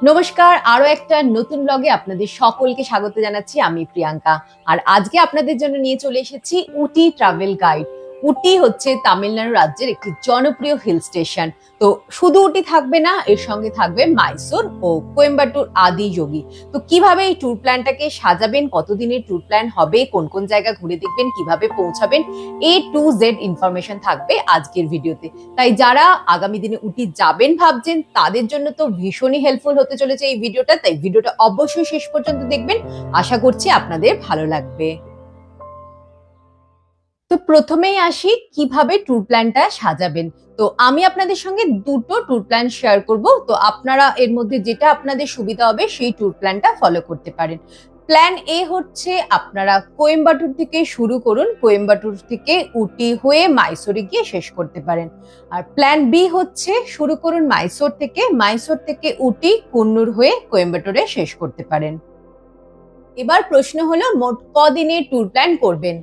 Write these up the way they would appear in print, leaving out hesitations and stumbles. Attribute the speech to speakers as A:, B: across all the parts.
A: নমস্কার, আরো একটা নতুন ব্লগে আপনাদের সকলকে স্বাগত জানাচ্ছি। আমি প্রিয়াঙ্কা, আর আজকে আপনাদের জন্য নিয়ে চলে এসেছি উটি ট্রাভেল গাইড। উটি হচ্ছে তামিলনাড়ু রাজ্যের একটি জনপ্রিয় হিল স্টেশন। তো শুধু উটি থাকবে না, এর সঙ্গে থাকবে মাইসোর ও কোয়েম্বাটুর আদিযোগী। তো কিভাবে এই ট্যুর প্ল্যানটাকে সাজাবেন, কতদিনের ট্যুর প্ল্যান হবে, কোন কোন জায়গা ঘুরে দেখবেন, কিভাবে পৌঁছাবেন, A to Z ইনফরমেশন থাকবে আজকের ভিডিওতে। তাই যারা আগামী দিনে উটি যাবেন ভাবছেন তাদের জন্য তো ভীষণই হেল্পফুল হতে চলেছে এই ভিডিওটা। তাই ভিডিওটা অবশ্যই শেষ পর্যন্ত দেখবেন, আশা করছি আপনাদের ভালো লাগবে। তো প্রথমেই আসি কিভাবে ট্যুর প্ল্যানটা সাজাবেন। তো আমি আপনাদের সঙ্গে দুটো ট্যুর প্ল্যান শেয়ার করব। তো আপনারা এর মধ্যে যেটা আপনাদের সুবিধা হবে সেই ট্যুর প্ল্যানটা ফলো করতে পারেন। প্ল্যান এ হচ্ছে আপনারা কোয়েম্বাটুর থেকে শুরু করুন, কোয়েম্বাটুর থেকে উটি হয়ে মাইসোরে গিয়ে শেষ করতে পারেন। আর প্ল্যান বি হচ্ছে শুরু করুন মাইসোর থেকে, মাইসোর থেকে উটি কুন্নুর হয়ে কোয়েম্বাটুরে শেষ করতে পারেন। এবার প্রশ্ন হলো মোট কদিনের ট্যুর প্ল্যান করবেন।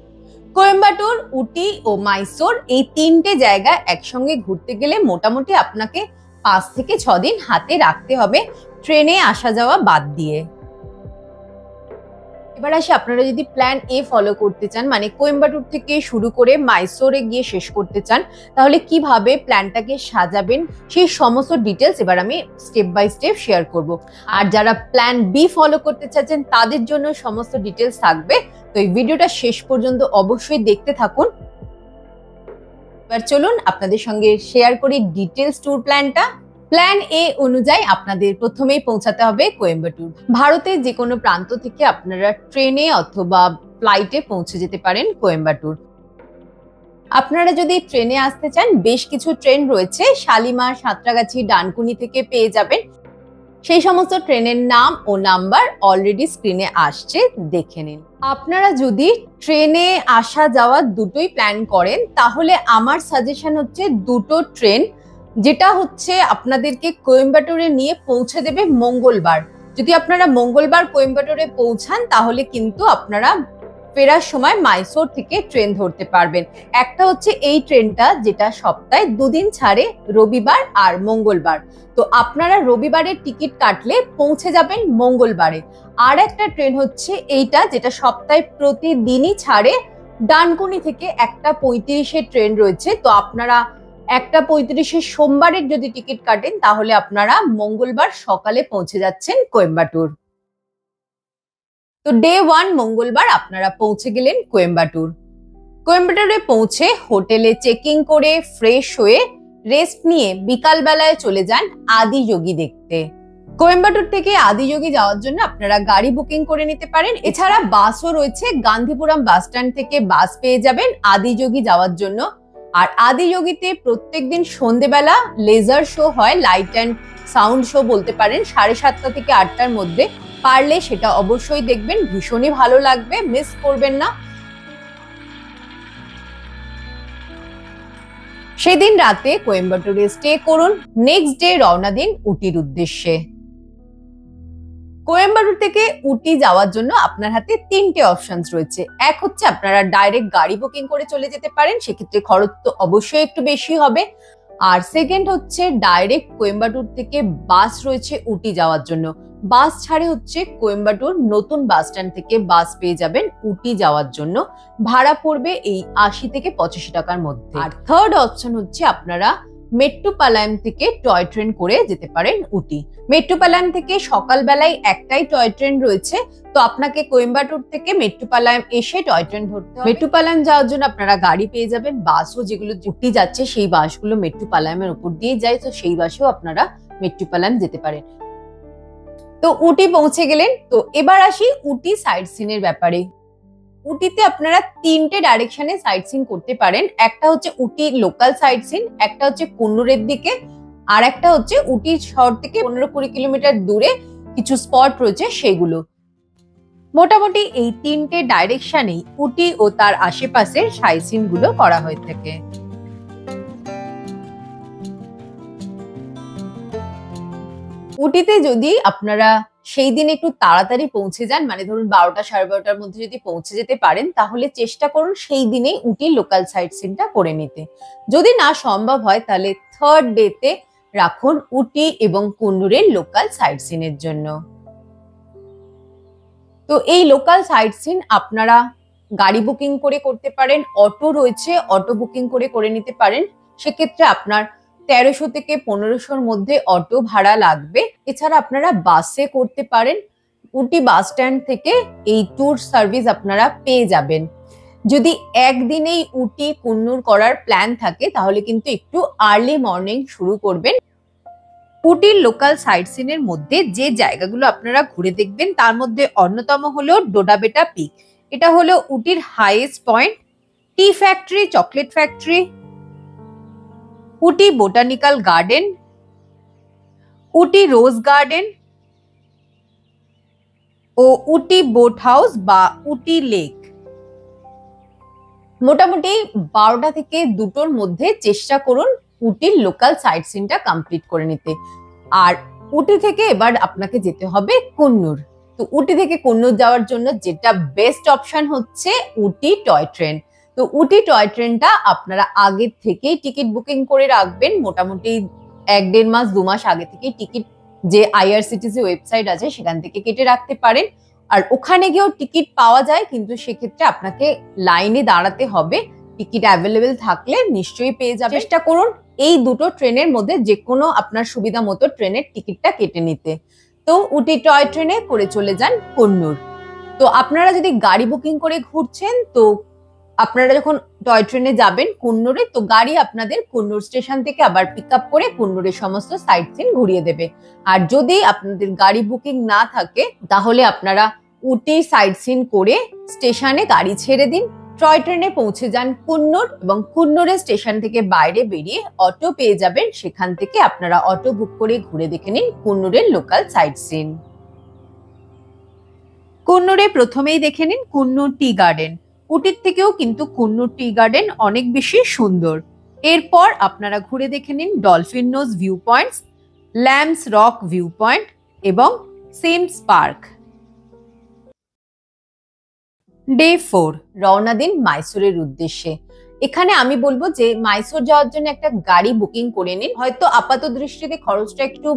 A: কোয়েম্বাটুর, উটি ও মাইসোর এই তিনটে জায়গা একসঙ্গে ঘুরতে গেলে মোটামুটি আপনাকে 5 থেকে 6 দিন হাতে রাখতে হবে, ট্রেনে আসা যাওয়া বাদ দিয়ে। এবার আসি, আপনারা যদি প্ল্যান এ ফলো করতে চান, মানে কোয়েম্বাটুর থেকে শুরু করে মাইসোরে গিয়ে শেষ করতে চান, তাহলে কিভাবে প্ল্যানটাকে সাজাবেন সেই সমস্ত ডিটেলস এবার আমি স্টেপ বাই স্টেপ শেয়ার করব। আর যারা প্ল্যান বি ফলো করতে চাচ্ছেন তাদের জন্য সমস্ত ডিটেলস থাকবে। তো এই ভিডিওটা শেষ পর্যন্ত অবশ্যই দেখতে থাকুন। এবার চলুন আপনাদের সঙ্গে শেয়ার করি ডিটেলস ট্যুর প্ল্যানটা। প্ল্যান এ অনুযায়ী আপনাদের প্রথমেই পৌঁছাতে হবে কোয়েম্বাটুর। ভারতের যে কোনো প্রান্ত থেকে আপনারা ট্রেনে অথবা ফ্লাইটে পৌঁছে যেতে পারেন কোয়েম্বাটুর। আপনারা যদি ট্রেনে আসতে চান, বেশ কিছু ট্রেন রয়েছে, শালিমার, সাঁতরাগাছি, ডানকুনি থেকে পেয়ে যাবেন। সেই সমস্ত ট্রেনের নাম ও নাম্বার অলরেডি স্ক্রিনে আসছে, দেখে নিন। আপনারা যদি ট্রেনে আসা যাওয়া দুটোই প্ল্যান করেন তাহলে আমার সাজেশন হচ্ছে দুটো ট্রেন, যেটা হচ্ছে আপনাদেরকে কোয়েম্বাটুরে নিয়ে পৌঁছে দেবে মঙ্গলবার। যদি আপনারা মঙ্গলবার কোয়েম্বাটুরে পৌঁছান তাহলে কিন্তু আপনারা ফেরার সময় মাইসোর থেকে ট্রেন ধরতে পারবেন। একটা হচ্ছে এই ট্রেনটা যেটা সপ্তাহে 2 দিন ছাড়ে, রবিবার আর মঙ্গলবার। তো আপনারা রবিবারের টিকিট কাটলে পৌঁছে যাবেন মঙ্গলবারে। আর একটা ট্রেন হচ্ছে এইটা যেটা সপ্তাহে প্রতিদিনই ছাড়ে, ডানকুনি থেকে 1:35 ট্রেন রয়েছে। তো আপনারা 1:35 সোমবারের যদি টিকিট কাটেন তাহলে আপনারা মঙ্গলবার সকালে পৌঁছে যাচ্ছেন কোয়েম্বাটুর। তো ডে 1 মঙ্গলবার আপনারা পৌঁছে গেলেন কোয়েম্বাটুর। কোয়েম্বাটুরে পৌঁছে হোটেলে চেকিং করে ফ্রেশ হয়ে রেস্ট নিয়ে বিকাল বেলায় চলে যান আদিযোগী দেখতে। কোয়েম্বাটুর থেকে আদিযোগী যাওয়ার জন্য আপনারা গাড়ি বুকিং করে নিতে পারেন। এছাড়া বাসও রয়েছে, গান্ধীপুরম বাস স্ট্যান্ড থেকে বাস পেয়ে যাবেন আদিযোগী যাওয়ার জন্য। আর আদিযোগীতে প্রত্যেকদিন সন্ধেবেলা লেজার শো হয়, লাইট অ্যান্ড সাউন্ড শো বলতে পারেন, 7:30 থেকে 8টার মধ্যে। পারলে সেটা অবশ্যই দেখবেন, ভীষণই ভালো লাগবে, মিস করবেন না। সেদিন রাতে কোয়েম্বাটুরে স্টে করুন, নেক্সট ডে রওনা দিন উটির উদ্দেশ্যে। কোয়েম্বাটুর থেকে উটি যাওয়ার জন্য আপনার হাতে 3টে অপশনস রয়েছে। এক হচ্ছে আপনারা ডাইরেক্ট গাড়ি বুকিং করে চলে যেতে পারেন, সেক্ষেত্রে খরচ তো অবশ্যই একটু বেশি হবে। আর সেকেন্ড হচ্ছে ডাইরেক্ট কোয়েম্বাটুর থেকে বাস রয়েছে উটি যাওয়ার জন্য। বাস ছাড়ে হচ্ছে কোয়েম্বাটুর নতুন বাস স্ট্যান্ড থেকে বাস পেয়ে যাবেন উটি যাওয়ার জন্য। ভাড়া পড়বে এই 80 থেকে 85 টাকার মধ্যে। আর থার্ড অপশন হচ্ছে আপনারা মেট্টুপালায়াম থেকে টয় ট্রেন করে যেতে পারেন উটি। মেট্টুপালায়াম থেকে সকালবেলায় একটাই টয় ট্রেন রয়েছে। তো আপনাকে কোয়েম্বাটুর থেকে মেট্টুপালায়াম এসে টয় ট্রেন ধরতে হবে। মেট্টুপালায়াম যাওয়ার জন্য আপনারা গাড়ি পেয়ে যাবেন, বাসও যেগুলো উটি যাচ্ছে সেই বাসগুলো মেট্টুপালায়ামের উপর দিয়ে যায়, তো সেই বাসেও আপনারা মেট্টুপালায়াম যেতে পারেন। তো উটি পৌঁছে গেলেন। তো এবার আসি উটি সাইট সিনের ব্যাপারে। উটিতে আপনারা 3টে ডাইরেকশনে সাইট সিন করতে পারেন। একটা হচ্ছে উটি লোকাল সাইট সিন, একটা হচ্ছে কুন্নুরের দিকে, আর একটা হচ্ছে উটি শহর থেকে 15-20 কিলোমিটার দূরে কিছু স্পট রয়েছে সেগুলো। মোটামুটি এই 3টে ডাইরেকশনেই উটি ও তার আশেপাশের সাইট সিন গুলো করা হয়ে থাকে। উটিতে যদি আপনারা সেই দিন একটু তাড়াতাড়ি পৌঁছে যান, মানে ধরুন 12টা 12:30টার মধ্যে যদি পৌঁছে যেতে পারেন, তাহলে চেষ্টা করুন সেই দিনেই উটি লোকাল সাইট সিনটা করে নিতে। যদি না সম্ভব হয় তাহলে থার্ড ডেতে রাখুন উটি এবং কুন্নুরের লোকাল সাইট সিনের জন্য। তো এই লোকাল সাইট সিন আপনারা গাড়ি বুকিং করে করতে পারেন, অটো রয়েছে অটো বুকিং করে নিতে পারেন। সেক্ষেত্রে আপনার 1300 থেকে 1500-র মধ্যে অটো ভাড়া লাগবে। এছাড়া আপনারা বাসে করতে পারেন, উটি বাস স্ট্যান্ড থেকে এই ট্যুর সার্ভিস আপনারা পেয়ে যাবেন। যদি একদিনেই উটি কুন্নুর করার প্ল্যান থাকে তাহলে কিন্তু একটু আর্লি মর্নিং শুরু করবেন। উটির লোকাল সাইট সিনের মধ্যে যে জায়গাগুলো আপনারা ঘুরে দেখবেন তার মধ্যে অন্যতম হলো ডোডাবেটা পিক। এটা হলো উটির highest point. Tea factory, chocolate factory, Ooty botanical garden, Ooty rose garden ও উটি বোট হাউস বা উটি লেক। মোটামুটি 12টা থেকে 2টোর মধ্যে চেষ্টা করুন উটির লোকাল সাইট সিনটা কমপ্লিট করে নিতে। আর উটি থেকে এবার আপনাকে যেতে হবে কুন্নুর। তো উটি থেকে কুন্নুর যাওয়ার জন্য যেটা বেস্ট অপশন হচ্ছে উটি টয় ট্রেন। তো উটি টয় ট্রেনটা আপনারা আগে থেকেই টিকিট বুকিং করে রাখবেন, মোটামুটি 1-1.5 মাস 2 মাস আগে থেকেই টিকিট যে আইআরসিটিসি ওয়েবসাইট আছে সেখান থেকে কেটে রাখতে পারেন। আর ওখানে গিয়েও টিকিট পাওয়া যায়, কিন্তু সেক্ষেত্রে আপনাকে লাইনে দাঁড়াতে হবে। টিকিট অ্যাভেলেবেল থাকলে নিশ্চয়ই পেয়ে যাবেন। চেষ্টা করুন এই দুটো ট্রেনের মধ্যে যে কোনো আপনার সুবিধা মতো ট্রেনের টিকিটটা কেটে নিতে। তো উটি টয় ট্রেনে করে চলে যান কুন্নুর। তো আপনারা যদি গাড়ি বুকিং করে ঘুরছেন, তো আপনারা যখন টয় ট্রেনে যাবেন কুন্নুরে, তো গাড়ি আপনাদের কুন্নুর স্টেশন থেকে আবার পিক আপ করে কুন্নুরের সমস্ত সাইট সিন ঘুরিয়ে দেবে। আর যদি আপনাদের গাড়ি বুকিং না থাকে তাহলে আপনারা উটি সাইট সিন করে স্টেশনে গাড়ি ছেড়ে দিন, টয় ট্রেনে পৌঁছে যান কুন্নুর এবং কুন্নুরের স্টেশন থেকে বাইরে বেরিয়ে অটো পেয়ে যাবেন। সেখান থেকে আপনারা অটো বুক করে ঘুরে দেখে নিন কুন্নুরের লোকাল সাইট সিন। কুন্নুরে প্রথমেই দেখে নিন কুন্নুর টি গার্ডেন। উটির থেকেও কিন্তু কুন্নুর টি গার্ডেন অনেক বেশি সুন্দর। এরপর আপনারা ঘুরে দেখে নিন Dolphin Nose view points, Lamb's Rock view point এবং সিমস পার্ক। ডে 4 রওনা দিন মাইসোরের উদ্দেশ্যে। এখানে আমি বলবো যে মাইসোর যাওয়ার জন্য একটা গাড়ি বুকিং করে নিন। হয়তো আপাত দৃষ্টিতে খরচটা একটু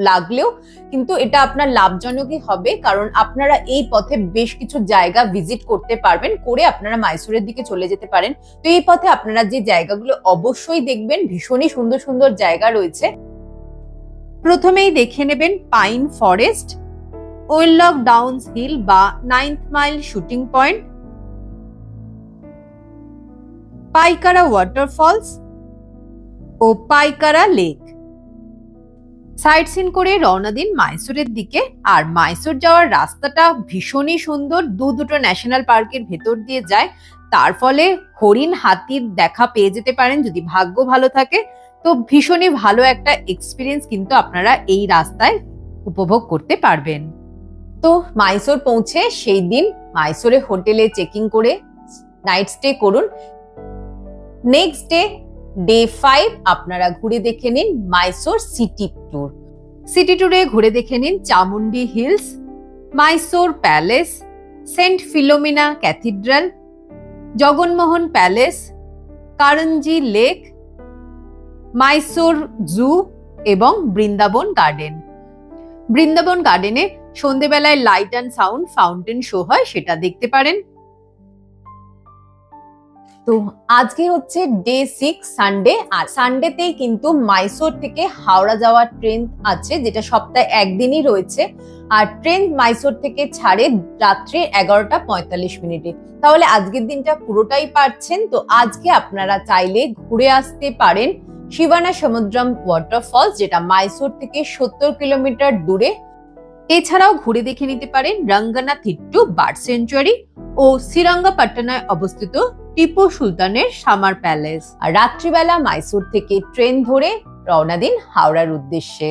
A: লাগলেও কিন্তু এটা আপনার লাভজনকই হবে, কারণ আপনারা এই পথে বেশ কিছু জায়গা ভিজিট করতে পারবেন, করে আপনারা মাইসোরের দিকে চলে যেতে পারেন। তো এই পথে আপনারা যে জায়গাগুলো অবশ্যই দেখবেন, ভীষণই সুন্দর সুন্দর জায়গা রয়েছে। প্রথমেই দেখে নেবেন pine forest, Wenlock Downs hill বা 9th mile shooting point, Pykara waterfalls ও পাইকারা লেক। সাইট সিন করে রওনা দিন মাইসোরের দিকে। আর মাইসোর যাওয়ার রাস্তাটা ভীষণই সুন্দর, দুটো ন্যাশনাল পার্কের ভেতর দিয়ে যায়। তার ফলে হরিণ, হাতির দেখা পেয়ে যেতে পারেন যদি ভাগ্য ভালো থাকে। তো ভীষণই ভালো একটা এক্সপিরিয়েন্স কিন্তু আপনারা এই রাস্তায় উপভোগ করতে পারবেন। তো মাইসোর পৌঁছে সেই দিন মাইসোরে হোটেলে চেকিং করে নাইট স্টে করুন। নেক্সট ডে 5 আপনারা ঘুরে দেখে নিন মাইসোর সিটি ট্যুর। সিটি ট্যুরে ঘুরে দেখে নিন Chamundi hills, Mysore palace, saint Philomena cathedral, Jaganmohan palace, Karanji lake, Mysore zoo এবং বৃন্দাবন গার্ডেন। বৃন্দাবন গার্ডেনে সন্ধেবেলায় light and sound fountain show হয়, সেটা দেখতে পারেন। তো আজকে হচ্ছে ডে 6 সানডে। আর সানডেতেই কিন্তু মাইসোর থেকে হাওড়া যাওয়ার ট্রেন আছে, যেটা সপ্তাহে একদিনই রয়েছে। আর ট্রেন মাইসোর থেকে ছাড়ে রাত্রে 11টা 45 মিনিটে। তাহলে আজকের দিনটা পুরোটাই পাচ্ছেন। তো আজকে আপনারা চাইলে ঘুরে আসতে পারেন শিবানা সমুদ্রম ওয়াটারফলস, যেটা মাইসোর থেকে 70 কিলোমিটার দূরে। এছাড়াও ঘুরে দেখে নিতে পারেন রঙ্গনাথিট্টু বার্ড সেঞ্চুয়ারি ও শ্রীরঙ্গপট্টনায় অবস্থিত টিপু সুলতানের সামার প্যালেস। আর রাত্রিবেলা মাইসোর থেকে ট্রেন ধরে রওনা দিন হাওড়ার উদ্দেশ্যে।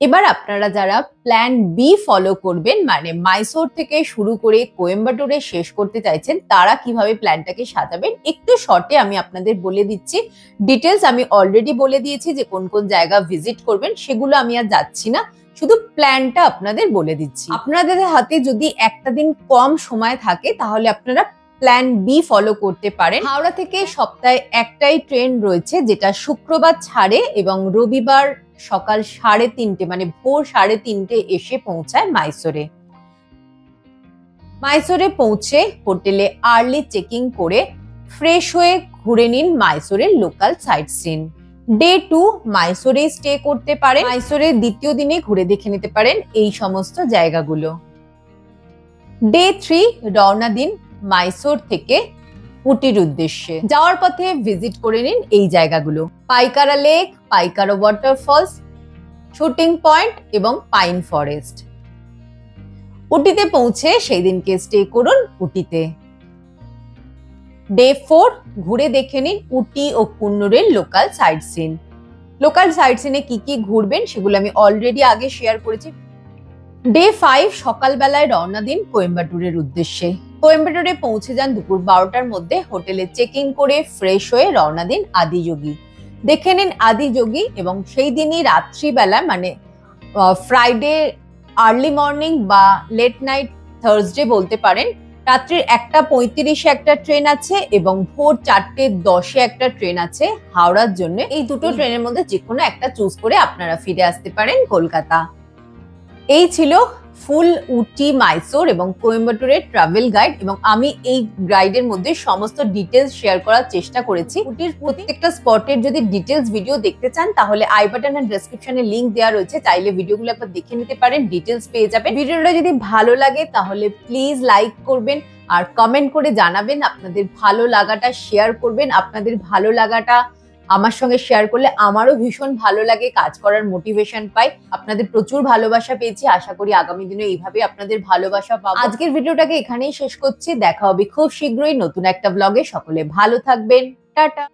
A: এবার আপনারা যারা প্ল্যান বি ফলো করবেন, মানে মাইসোর থেকে শুরু করে কোয়েম্বাটুরে শেষ করতে চাইছেন, তারা কিভাবে প্ল্যানটাকে সাজাবেন একটু শর্টে আমি আপনাদের বলে দিচ্ছি। ডিটেলস আমি অলরেডি বলে দিয়েছি যে কোন কোন জায়গা ভিজিট করবেন, সেগুলো আমি আর যাচ্ছি না, শুধু প্ল্যানটা আপনাদের বলে দিচ্ছি। আপনাদের হাতে যদি একটা দিন কম সময় থাকে তাহলে আপনারা প্ল্যান বি ফলো করতে পারেন। হাওড়া থেকে সপ্তাহে একটাই ট্রেন রয়েছে যেটা শুক্রবার ছাড়ে এবং রবিবার সকাল 3:30 মানে ভোর 3:30 এসে পৌঁছায় মাইসোরে। মাইসোরে পৌঁছে হোটেলে আর্লি চেকিং করে ফ্রেশ হয়ে ঘুরে নিন মাইসোরের লোকাল সাইট সিন। ডে 2 মাইসোরে স্টে করতে পারেন। মাইসোরের দ্বিতীয় দিনে ঘুরে দেখে নিতে পারেন এই সমস্ত জায়গাগুলো। ডে 3 রওনা দিন মাইসোর থেকে উটির উদ্দেশ্যে। যাওয়ার পথে ভিজিট করে নিন এই জায়গাগুলো: Pykara lake, Pykara waterfalls, shooting point এবং পাইন ফরেস্ট। উটিতে পৌঁছে সেই দিনকে স্টে করুন উটিতে। ডে 4 ঘুরে দেখে নিন উটি ও কুন্নুরের local sight seen. Local sight সিনে কি কি ঘুরবেন সেগুলো আমি অলরেডি আগে শেয়ার করেছি। ডে 5 সকালবেলায় রওনা দিন কোয়েম্বাটুরের উদ্দেশ্যে। কোয়েম্বাটুরে পৌঁছে যান দুপুর 12টার মধ্যে। হোটেলে চেকিং করে ফ্রেশ হয়ে রওনা দিন আদিযোগী। দেখে নিন আদিযোগী এবং সেই দিনই রাত্রিবেলা মানে ফ্রাইডে আর্লি মর্নিং বা লেট নাইট থার্সডে বলতে পারেন, রাত্রির 1:35-এ একটা ট্রেন আছে এবং ভোর 4:10-এ একটা ট্রেন আছে হাওড়ার জন্য। এই দুটো ট্রেনের মধ্যে যে কোনো একটা চুজ করে আপনারা ফিরে আসতে পারেন কলকাতা। এই ছিল ফুল উটি, মাইসোর এবং কোয়েম্বাটুরের ট্রাভেল গাইড এবং আমি এই গাইডের মধ্যে সমস্ত ডিটেলস শেয়ার করার চেষ্টা করেছি। উটির প্রত্যেকটা স্পটের যদি ডিটেলস ভিডিও দেখতে চান তাহলে আই বাটন আর ডেসক্রিপশনে লিংক দেওয়া রয়েছে, চাইলে ভিডিওগুলো একবার দেখে নিতে পারেন, ডিটেলস পেয়ে যাবেন। ভিডিওটা যদি ভালো লাগে তাহলে প্লিজ লাইক করবেন আর কমেন্ট করে জানাবেন আপনাদের ভালো লাগাটা, শেয়ার করবেন। আপনাদের ভালো লাগাটা আমার সঙ্গে শেয়ার করলে আমারও ভীষণ ভালো লাগে, কাজ করার মোটিভেশন পাই। আপনাদের প্রচুর ভালোবাসা পেয়েছি, আশা করি আগামী দিনে এইভাবে আপনাদের ভালোবাসা পাবো। আজকের ভিডিওটাকে এখানেই শেষ করছি, দেখা হবে খুব শীঘ্রই নতুন একটা ব্লগে। সকলে ভালো থাকবেন, টাটা।